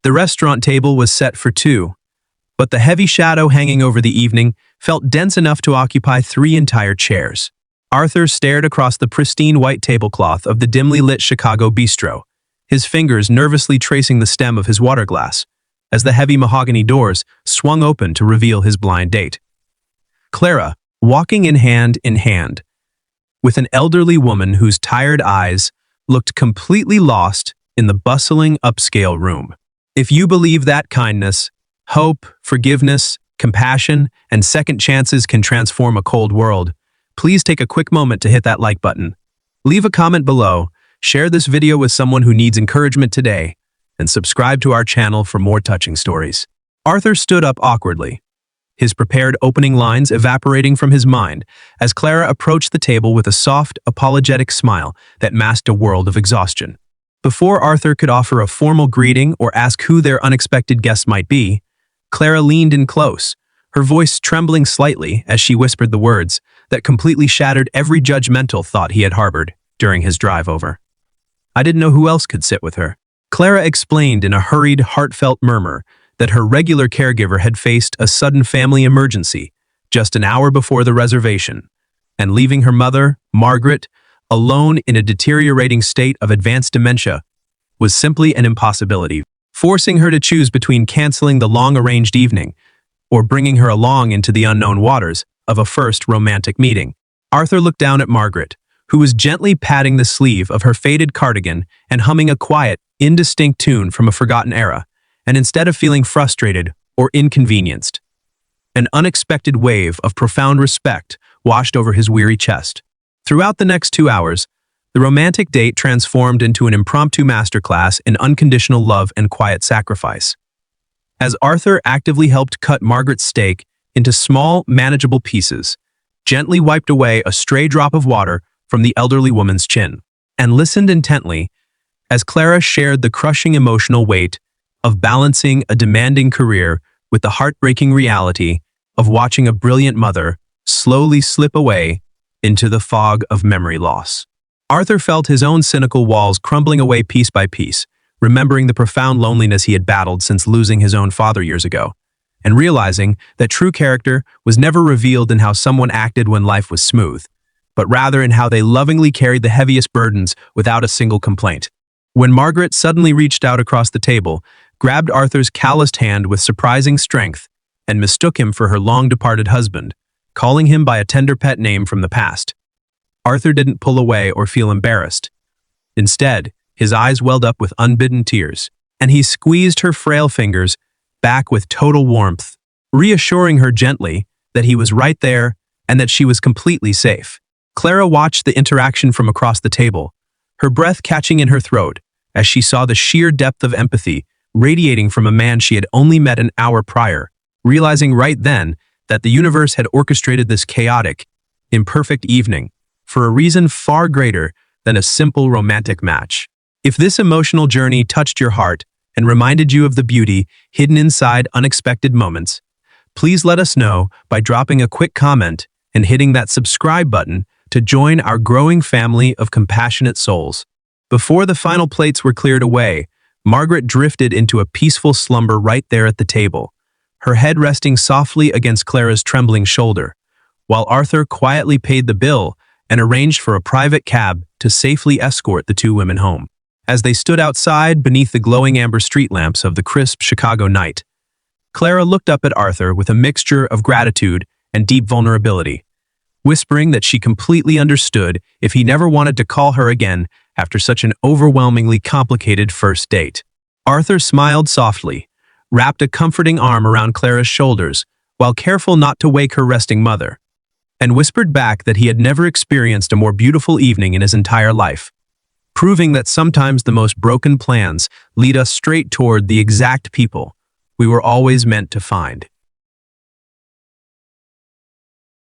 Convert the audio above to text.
The restaurant table was set for two, but the heavy shadow hanging over the evening felt dense enough to occupy 3 entire chairs. Arthur stared across the pristine white tablecloth of the dimly lit Chicago bistro, his fingers nervously tracing the stem of his water glass, as the heavy mahogany doors swung open to reveal his blind date. Clara, walking in hand, with an elderly woman whose tired eyes looked completely lost in the bustling upscale room. If you believe that kindness, hope, forgiveness, compassion, and second chances can transform a cold world, please take a quick moment to hit that like button. Leave a comment below, share this video with someone who needs encouragement today, and subscribe to our channel for more touching stories. Arthur stood up awkwardly, his prepared opening lines evaporating from his mind as Clara approached the table with a soft, apologetic smile that masked a world of exhaustion. Before Arthur could offer a formal greeting or ask who their unexpected guest might be, Clara leaned in close, her voice trembling slightly as she whispered the words that completely shattered every judgmental thought he had harbored during his drive over. "I didn't know who else could sit with her." Clara explained in a hurried, heartfelt murmur that her regular caregiver had faced a sudden family emergency just an hour before the reservation, and leaving her mother, Margaret, alone in a deteriorating state of advanced dementia was simply an impossibility, forcing her to choose between canceling the long-arranged evening or bringing her along into the unknown waters of a first romantic meeting. Arthur looked down at Margaret, who was gently patting the sleeve of her faded cardigan and humming a quiet, indistinct tune from a forgotten era, and instead of feeling frustrated or inconvenienced, an unexpected wave of profound respect washed over his weary chest. Throughout the next 2 hours, the romantic date transformed into an impromptu masterclass in unconditional love and quiet sacrifice. As Arthur actively helped cut Margaret's steak into small, manageable pieces, gently wiped away a stray drop of water from the elderly woman's chin, and listened intently as Clara shared the crushing emotional weight of balancing a demanding career with the heartbreaking reality of watching a brilliant mother slowly slip away into the fog of memory loss. Arthur felt his own cynical walls crumbling away piece by piece, remembering the profound loneliness he had battled since losing his own father years ago, and realizing that true character was never revealed in how someone acted when life was smooth, but rather in how they lovingly carried the heaviest burdens without a single complaint. When Margaret suddenly reached out across the table, grabbed Arthur's calloused hand with surprising strength, and mistook him for her long-departed husband, calling him by a tender pet name from the past, Arthur didn't pull away or feel embarrassed. Instead, his eyes welled up with unbidden tears, and he squeezed her frail fingers back with total warmth, reassuring her gently that he was right there and that she was completely safe. Clara watched the interaction from across the table, her breath catching in her throat as she saw the sheer depth of empathy radiating from a man she had only met an hour prior, realizing right then that the universe had orchestrated this chaotic, imperfect evening for a reason far greater than a simple romantic match. If this emotional journey touched your heart and reminded you of the beauty hidden inside unexpected moments, please let us know by dropping a quick comment and hitting that subscribe button to join our growing family of compassionate souls. Before the final plates were cleared away, Margaret drifted into a peaceful slumber right there at the table, her head resting softly against Clara's trembling shoulder, while Arthur quietly paid the bill and arranged for a private cab to safely escort the two women home. As they stood outside beneath the glowing amber street lamps of the crisp Chicago night, Clara looked up at Arthur with a mixture of gratitude and deep vulnerability, whispering that she completely understood if he never wanted to call her again after such an overwhelmingly complicated first date. Arthur smiled softly, wrapped a comforting arm around Clara's shoulders while careful not to wake her resting mother, and whispered back that he had never experienced a more beautiful evening in his entire life, proving that sometimes the most broken plans lead us straight toward the exact people we were always meant to find.